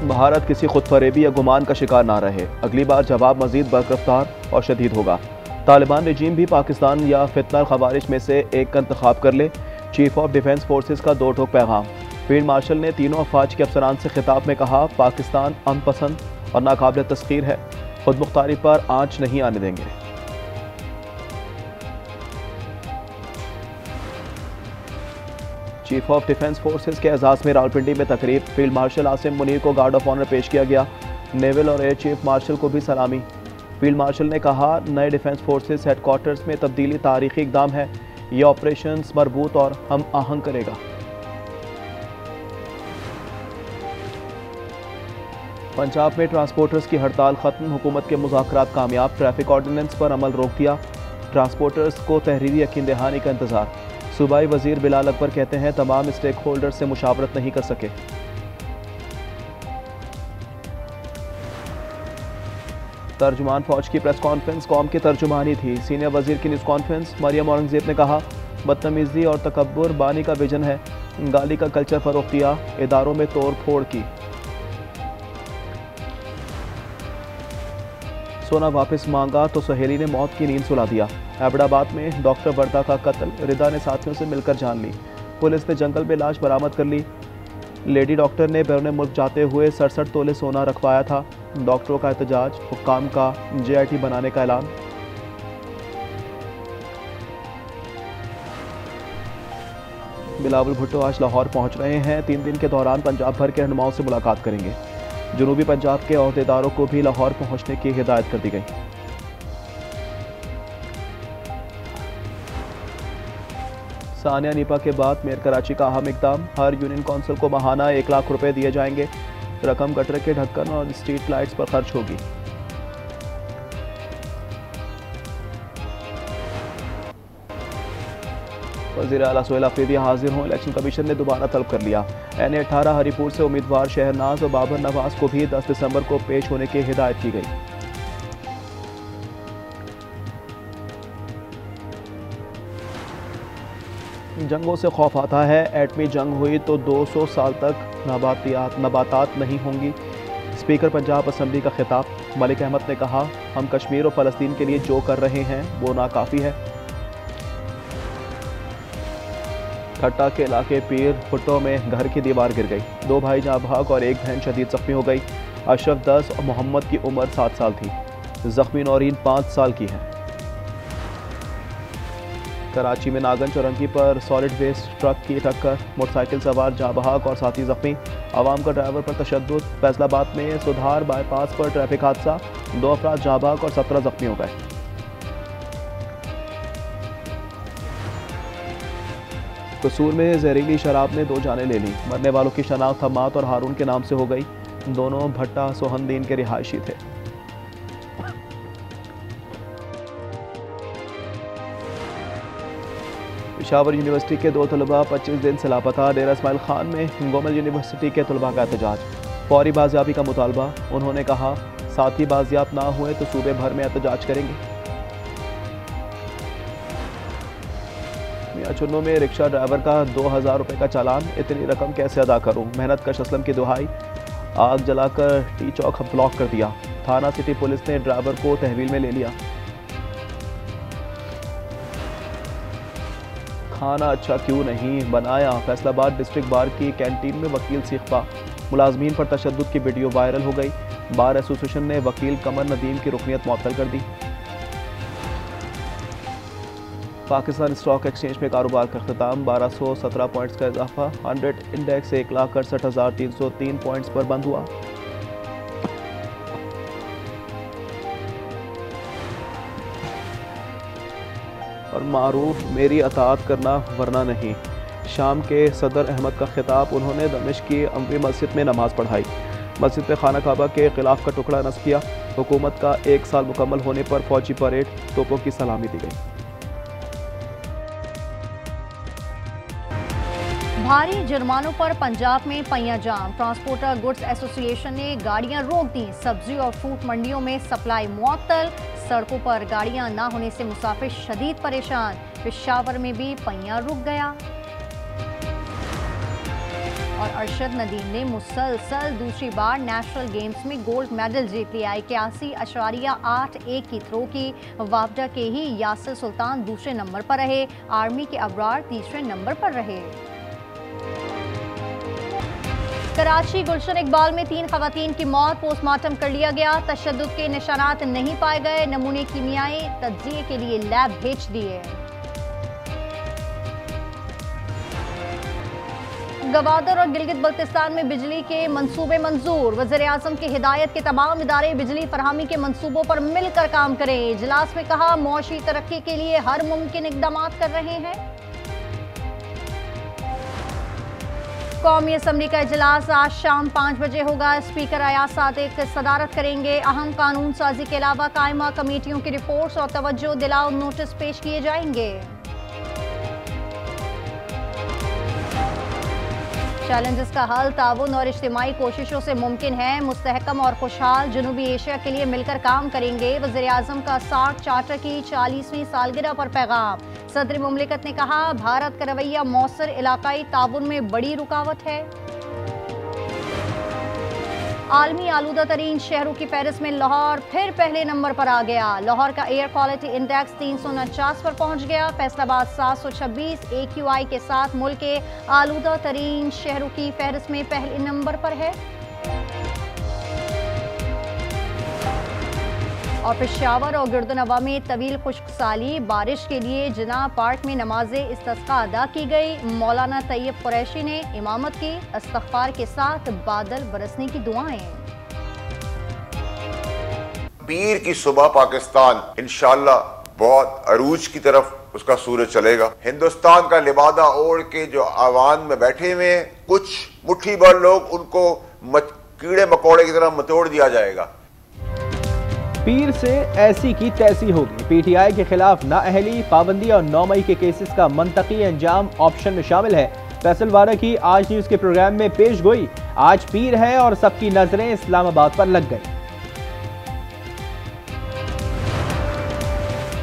भारत किसी खुदफरेबी या गुमान का शिकार ना रहे। अगली बार जवाब मजीद बरकफ्तार और शदीद होगा। तालिबान रजीम भी पाकिस्तान या फितना खवारिज में से एक का इंतखाब कर ले। चीफ ऑफ डिफेंस फोर्सेस का दो टोक पैगाम। फील्ड मार्शल ने तीनों अफवाज के अफसरान से खिताब में कहा, पाकिस्तान अमन पसंद और नाकाबिल तस्खीर है, खुद मुख्तारी पर आंच नहीं आने देंगे। चीफ ऑफ डिफेंस फोर्सेस के एजाज़ में रावलपिंडी में तकरीब। फील्ड मार्शल आसिम मुनीर को गार्ड ऑफ ऑनर पेश किया गया। नेवल और एयर चीफ मार्शल को भी सलामी। फील्ड मार्शल ने कहा, नए डिफेंस फोर्सेस हेडक्वार्टर्स में तब्दीली तारीखी इकदाम है। ये ऑपरेशंस मरबूत और हम आहंग करेगा। पंजाब में ट्रांसपोर्टर्स की हड़ताल खत्म। हुकूमत के मुज़ाकरात कामयाब। ट्रैफिक ऑर्डिनेंस पर अमल रोक दिया। ट्रांसपोर्टर्स को तहरीरी यकीन दहानी का इंतजार। सूबाई वजीर बिलाल अकबर कहते हैं, तमाम स्टेक होल्डर से मुशावरत नहीं कर सके। तर्जुमान फौज की प्रेस कॉन्फ्रेंस कौम की तर्जुमानी थी। सीनियर वजीर की न्यूज़ कॉन्फ्रेंस। मरियम औरंगजेब ने कहा, बदतमीजी और तकब्बुर बानी का विजन है। गाली का कल्चर फरोग दिया। इदारों में तोड़ फोड़ की। सोना वापस मांगा तो सहेली ने मौत की नींद सुला दिया। हैदराबाद में डॉक्टर वर्दा का कत्ल। रिदा ने साथियों से मिलकर जान ली। पुलिस ने जंगल में लाश बरामद कर ली। लेडी डॉक्टर ने बैरून मुल्क जाते हुए 67 तोले सोना रखवाया था। डॉक्टरों का एहतजाज। हुक्काम का JIT बनाने का ऐलान। बिलावल भुट्टो आज लाहौर पहुंच रहे हैं। 3 दिन के दौरान पंजाब भर के रहनुमाओं से मुलाकात करेंगे। जनूबी पंजाब के अहदेदारों को भी लाहौर पहुंचने की हिदायत कर दी गई। सानिया नीपा के बाद मेयर कराची का अहम इकदाम। हर यूनियन काउंसिल को माहाना 1 लाख रुपए दिए जाएंगे। रकम गटर के ढक्कन और स्ट्रीट लाइट्स पर खर्च होगी। वज़ीर आला सोहेल अफरीदी हाजिर हों। इलेक्शन कमीशन ने दोबारा तलब कर लिया। NA-18 हरीपुर से उम्मीदवार शहरनाज और बाबर नवाज को भी 10 दिसंबर को पेश होने की हिदायत की गई। जंगों से खौफ आता है। एटमी जंग हुई तो 200 साल तक नबातात नहीं होंगी। स्पीकर पंजाब असम्बली का खिताब। मलिक अहमद ने कहा, हम कश्मीर और फ़लस्तीन के लिए जो कर रहे हैं वो नाकाफ़ी है। खट्टा के इलाके पीर भुट्टो में घर की दीवार गिर गई। 2 भाई जाँ भाग और 1 बहन शदीद जख्मी हो गई। अशरफ 10 और मोहम्मद की उम्र 7 साल थी। जख्मी नौरीन 5 साल की है। कराची में नागन चौरंगी पर सॉलिड वेस्ट ट्रक की टक्कर। मोटरसाइकिल सवार जाँ बहक और साथी जख्मी। आवाम का ड्राइवर पर तशद्दुद। फैसलाबाद में सुधार बाईपास पर ट्रैफिक हादसा। 2 अफराद जाँ बहक और 17 जख्मी हो गए। कसूर में जहरीली शराब ने 2 जानें ले ली। मरने वालों की शनाख्त हमाद और हारून के नाम से हो गई। दोनों भट्टा सोहनदीन के रिहायशी थे। पेशावर यूनिवर्सिटी के 2 तलबा 25 दिन से लापता। डेरा इस्माइल खान में गोमल यूनिवर्सिटी के तलबा का एहतजाज। फौरी बाजियाबी का मुतालबा। उन्होंने कहा, साथी बाजियाब ना हुए तो सूबे भर में एहतजाज करेंगे। चुन्नू में रिक्शा ड्राइवर का 2000 रुपये का चालान। इतनी रकम कैसे अदा करूं? मेहनत कश असलम की दुहाई। आग जलाकर टी चौक ब्लॉक कर दिया। थाना सिटी पुलिस ने ड्राइवर को तहवील में ले लिया। खाना अच्छा क्यों नहीं बनाया? फैसलाबाद डिस्ट्रिक्ट बार की कैंटीन में वकील सीखपा। मुलाजमीन पर तशद्दुद की वीडियो वायरल हो गई। बार एसोसिएशन ने वकील कमर नदीम की रुकनियत मुअत्तल कर दी। पाकिस्तान स्टॉक एक्सचेंज में कारोबार का अख्ताम। 1217 पॉइंट्स का इजाफा। 100 इंडेक्स 1,68,303 पॉइंट्स पर बंद हुआ। और मारूफ, मेरी अताअत करना वरना नहीं। शाम के सदर अहमद का खिताब। उन्होंने दमिश्क की अमवी मस्जिद में नमाज पढ़ाई। मस्जिद में खाना काबा के खिलाफ का टुकड़ा नस्ब किया। हुकूमत का 1 साल मुकम्मल होने पर फौजी परेड। तोपों की सलामी दी गई। भारी जुर्मानों पर पंजाब में पहिया जाम। ट्रांसपोर्टर गुड्स एसोसिएशन ने गाड़ियां रोक दी। सब्जी और फ्रूट मंडियों में सप्लाई मुअत्तल। सड़कों पर गाड़ियां ना होने से मुसाफिर शदीद परेशान। पेशावर में भी पहिया रुक गया। और अरशद नदीम ने मुसलसल दूसरी बार नेशनल गेम्स में गोल्ड मेडल जीत लिया। 81.81 की थ्रो की वापडा के ही यासिर सुल्तान दूसरे नंबर पर रहे। आर्मी के अबरार तीसरे नंबर पर रहे। कराची गुलशन इकबाल में 3 खवातीन की मौत, पोस्टमार्टम कर लिया गया। तशद्दुद के निशानात नहीं पाए गए। नमूने कीमियाई तज्जिए के लिए लैब भेज दिए। गवादर और गिलगित बल्तिस्तान में बिजली के मंसूबे मंजूर। वज़ीर-ए-आज़म की हिदायत के तमाम इदारे बिजली फरहमी के मंसूबों पर मिलकर काम करें। इजलास में कहा, मुआशी तरक्की के लिए हर मुमकिन इक़दामात कर रहे हैं। कौमी असम्बली का इजलास आज शाम 5 बजे होगा। स्पीकर अयाज सादिक सदारत करेंगे। अहम कानून साजी के अलावा कायमा कमेटियों की रिपोर्ट्स और तवज्जो दिलाओ नोटिस पेश किए जाएंगे। चैलेंजेस का हल ताउन और इज्तिमाई कोशिशों से मुमकिन है। मुस्तहकम और खुशहाल जनूबी एशिया के लिए मिलकर काम करेंगे। वज़ीर-ए-आज़म का सार्क चार्टर की 40वीं सालगिरह पर पैगाम। सदर मुमलिकत ने कहा, भारत का रवैया मौसर इलाकाई ताउन में बड़ी रुकावट है। आलमी आलूदा तरीन शहरों की फहरिस्त में लाहौर फिर पहले नंबर पर आ गया। लाहौर का एयर क्वालिटी इंडेक्स 349 पर पहुंच गया। फैसलाबाद 726 AQI के साथ मुल्क के आलूदा तरीन शहरों की फहरिस्त में पहले नंबर पर है। और पेशावर और गिरदनवा में तवील खुश्कसाली, बारिश के लिए जिना पार्क में नमाज़े इस्तिस्का अदा की गई। मौलाना तैयब कुरैशी ने इमामत की। इस्तिग़फ़ार के साथ बादल बरसने की दुआएं। पीर की सुबह पाकिस्तान इंशाअल्लाह बहुत अरूज की तरफ उसका सूरज चलेगा। हिंदुस्तान का लिबादा ओढ़ के जो आवान में बैठे हुए हैं, कुछ मुट्ठी भर लोग, उनको कीड़े मकोड़े की तरह मतोड़ दिया जाएगा। पीर से ऐसी की तैसी होगी। PTI के खिलाफ नाअहली, पाबंदी और 9 मई के केसेस का मंतकी अंजाम ऑप्शन में शामिल है। फैसल वारा की आज न्यूज के प्रोग्राम में पेश गोई। आज पीर है और सबकी नजरें इस्लामाबाद पर लग गई।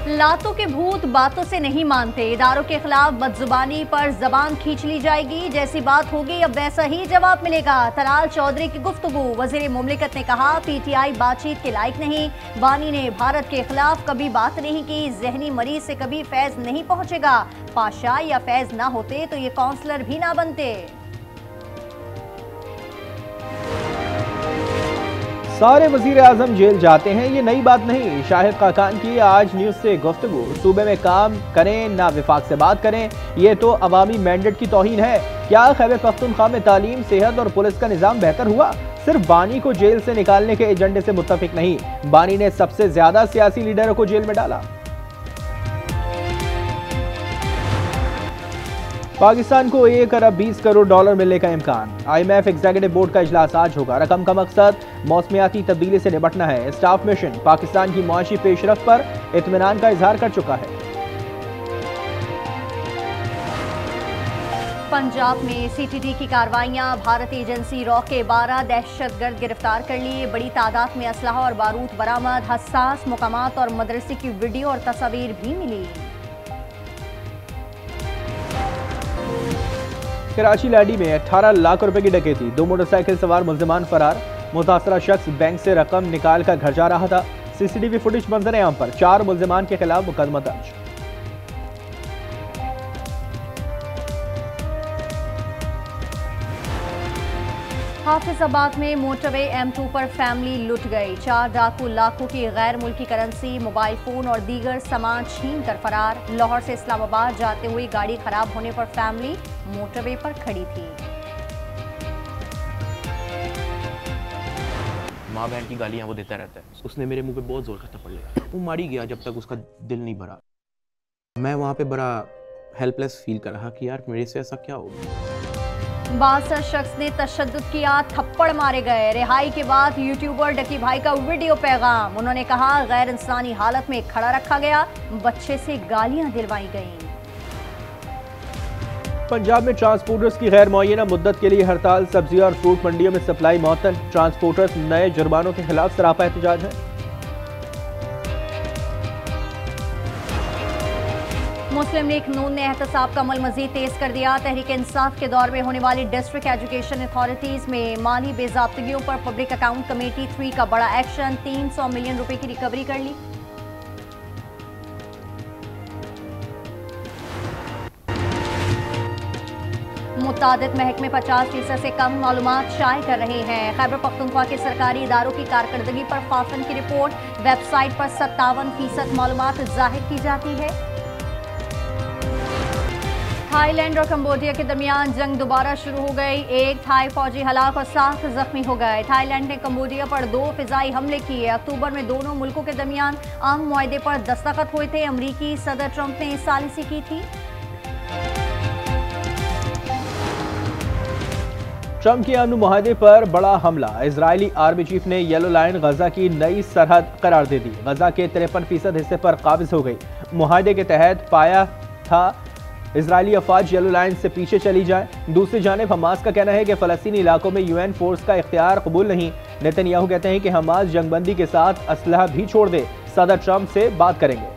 लातों के भूत बातों से नहीं मानते। इदारों के खिलाफ बदजुबानी पर जबान खींच ली जाएगी। जैसी बात होगी अब वैसा ही जवाब मिलेगा। तलाल चौधरी की गुफ्तगू। वज़ीर मुमलिकत ने कहा, PTI बातचीत के लायक नहीं। बानी ने भारत के खिलाफ कभी बात नहीं की। जहनी मरीज से कभी फैज नहीं पहुंचेगा। पाशा या फैज ना होते तो ये काउंसलर भी ना बनते। सारे वज़ीर-ए-आज़म जेल जाते हैं, ये नई बात नहीं। शाहिद खाकान की आज न्यूज़ से गुफ्तगू। सूबे में काम करें ना विफाक से बात करें, ये तो अवामी मैंडेट की तौहीन है। क्या खैबर पख्तूनख्वा में तालीम, सेहत और पुलिस का निज़ाम बेहतर हुआ? सिर्फ बानी को जेल से निकालने के एजेंडे से मुत्तफिक नहीं, बानी ने सबसे ज्यादा सियासी लीडरों को जेल में डाला। पाकिस्तान को 1 अरब 20 करोड़ डॉलर मिलने का इम्कान। IMF एग्जीक्यूटिव बोर्ड का इजलास आज होगा। रकम का मकसद मौसमियाती तब्दीली से निपटना है। स्टाफ मिशन पाकिस्तान की मुआशी पेशरफ पर इत्मीनान का इजहार कर चुका है। पंजाब में CTT की कार्रवाइयां। भारतीय एजेंसी रॉ के 12 दहशतगर्द गिरफ्तार कर लिए। बड़ी तादाद में असलहा और बारूद बरामद। हसास मुकामात और मदरसे की वीडियो और तस्वीर भी मिली। कराची लाडी में 18 लाख रुपए की डकैती। 2 मोटरसाइकिल सवार मुल्जिमान फरार। मुतासरा शख्स बैंक से रकम निकाल कर घर जा रहा था। CCTV फुटेज मंजर आम पर। 4 मुल्जिमान के खिलाफ मुकदमा दर्ज। हाफिजाबाद में मोटरवे M2 पर फैमिली लुट गई। 4 डाकू लाखों की गैर मुल्की करेंसी, मोबाइल फोन और दीगर सामान छीन कर फरार। लाहौर से इस्लामाबाद जाते हुए गाड़ी खराब होने पर फैमिली मोटरवे पर खड़ी थी। माँ बहन की गालियां वो देता रहता है। उसने मेरे मुंह पे बहुत जोर का थप्पड़ लिया। वो मारी गया जब तक उसका दिल नहीं भरा। मैं वहाँ पे बड़ा हेल्पलेस फील कर रहा कि यार मेरे से ऐसा क्या होगा। 62 शख्स ने तशद्दुद किया, थप्पड़ मारे गए। रिहाई के बाद यूट्यूबर डकी भाई का वीडियो पैगाम। उन्होंने कहा, गैर इंसानी हालत में खड़ा रखा गया, बच्चे से गालियां दिलवाई गईं। पंजाब में ट्रांसपोर्टर्स की गैर मुअय्यना मुद्दत के लिए हड़ताल। सब्जी और फ्रूट मंडियों में सप्लाई मुअत्तल। ट्रांसपोर्टर्स नए जुर्मानों के खिलाफ सरापा एहतजाज है। मुस्लिम मुस्लिम लीग नून ने एहतसाब का अमल मजीद तेज कर दिया। तहरीक इंसाफ के दौर में होने वाली डिस्ट्रिक्ट एजुकेशन अथॉरिटीज में माली बेजाब्तगियों पर पब्लिक अकाउंट कमेटी 3 का बड़ा एक्शन, 300 मिलियन रुपए की रिकवरी कर ली। मुतादिद महकमे 50% से कम मालूमात शाये कर रहे हैं। खैबर पख्तूनख्वा के सरकारी इदारों की कारकर्दगी पर फाफन की रिपोर्ट, वेबसाइट पर 57% मालूमात जाहिर की जाती है। थाईलैंड और कंबोडिया के दरमियान जंग दोबारा शुरू हो गई। एक थाई फौजी हलाक और 7 जख्मी हो गए। थाईलैंड ने कंबोडिया पर 2 फिजाई हमले किए। अक्टूबर में दोनों मुल्कों के दरमियान आम मुआहदे पर दस्तखत हुए थे। अमरीकी सदर ट्रंप ने सालिसी की थी। ट्रंप के अमन मुआहदे पर बड़ा हमला। इजरायली आर्मी चीफ ने येलो लाइन गजा की नई सरहद करार दे दी। गजा के 53% हिस्से पर काबिज हो गई। मुआहदे के तहत पाया था इजरायली अफवाज येलो लाइन से पीछे चली जाए। दूसरी जानिब हमास का कहना है कि फलस्तीनी इलाकों में यूएन फोर्स का इख्तियार कबूल नहीं। नेतन्याहू कहते हैं कि हमास जंगबंदी के साथ असलहा भी छोड़ दे। सदर ट्रंप से बात करेंगे।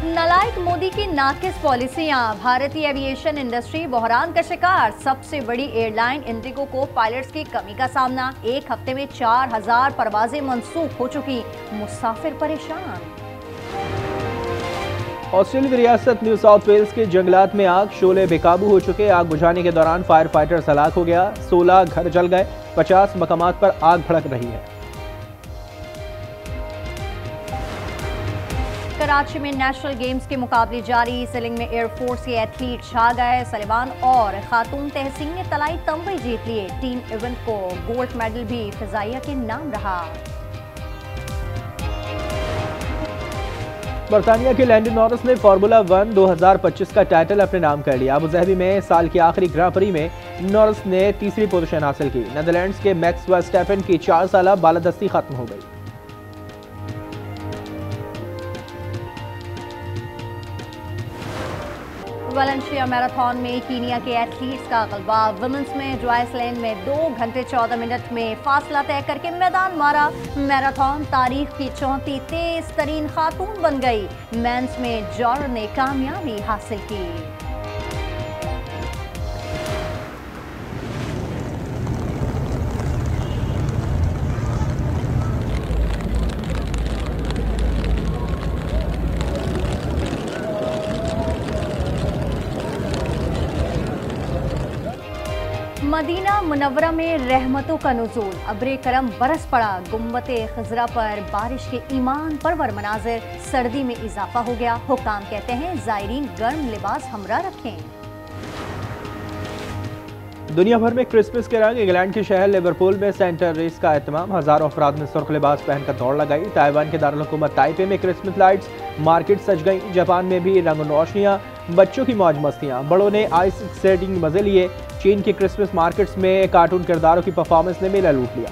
नालायक मोदी की नाकिस पॉलिसियां, भारतीय एविएशन इंडस्ट्री बहरान का शिकार। सबसे बड़ी एयरलाइन इंडिगो को पायलट्स की कमी का सामना। एक हफ्ते में 4000 परवाजें मनसूख हो चुकी, मुसाफिर परेशान। ऑस्ट्रेलिया की रियासत न्यू साउथ वेल्स के जंगलात में आग, शोले बेकाबू हो चुके। आग बुझाने के दौरान फायर फाइटर्स हलाक हो गया। 16 घर जल गए। 50 मकामात पर आग भड़क रही है। कराची में नेशनल गेम्स के मुकाबले जारी। सेलिंग में एयरफोर्स के एथलीट छा गए। सलेमान और खातून तहसीन ने तलाई तमगे जीत लिए। टीम इवेंट को गोल्ड मेडल भी फिजाइया के नाम रहा। बरतानिया के लैंडन नॉरिस ने फार्मूला 1 2025 का टाइटल अपने नाम कर लिया। अबू धाबी में साल के आखिरी ग्रां प्री में नॉरिस ने तीसरी पोजीशन हासिल की। नीदरलैंड्स के मैक्स वर्स्टैपेन की 4 साल बालादस्ती खत्म हो गई। वालेंसिया मैराथन में कीनिया के एथलीट्स का गलबा। वुमेन्स में जॉयसलैंड में 2 घंटे 14 मिनट में फासला तय करके मैदान मारा। मैराथन तारीख की 34 तेज तरीन खातून बन गई। मेंस में जॉर्डन ने कामयाबी हासिल की। मदीना मुनव्वरा में रहमतों का नुज़ूल, अब्रे करम बरस पड़ा। गुम्बते खज़रा पर बारिश के ईमान परवर मनाजिर। सर्दी में इजाफा हो गया। हुक्काम कहते हैं ज़ायरीन गर्म लिबास हमरा रखें। दुनिया भर में क्रिसमस के रंग। इंग्लैंड के शहर लिवरपूल में सेंटर रेस का एहतमाम। हजारों अफराद ने सुर्ख लिबास पहनकर दौड़ लगाई। ताइवान के दारुल हुकूमत ताइपे में क्रिसमस लाइट्स, मार्केट सज गई। जापान में भी रंग रोशनियाँ, बच्चों की मौज मस्तियाँ। बड़ों ने आइस स्केटिंग मजे लिए। चीन की क्रिसमस मार्केट्स में कार्टून किरदारों की परफॉर्मेंस ने मेला लूट लिया।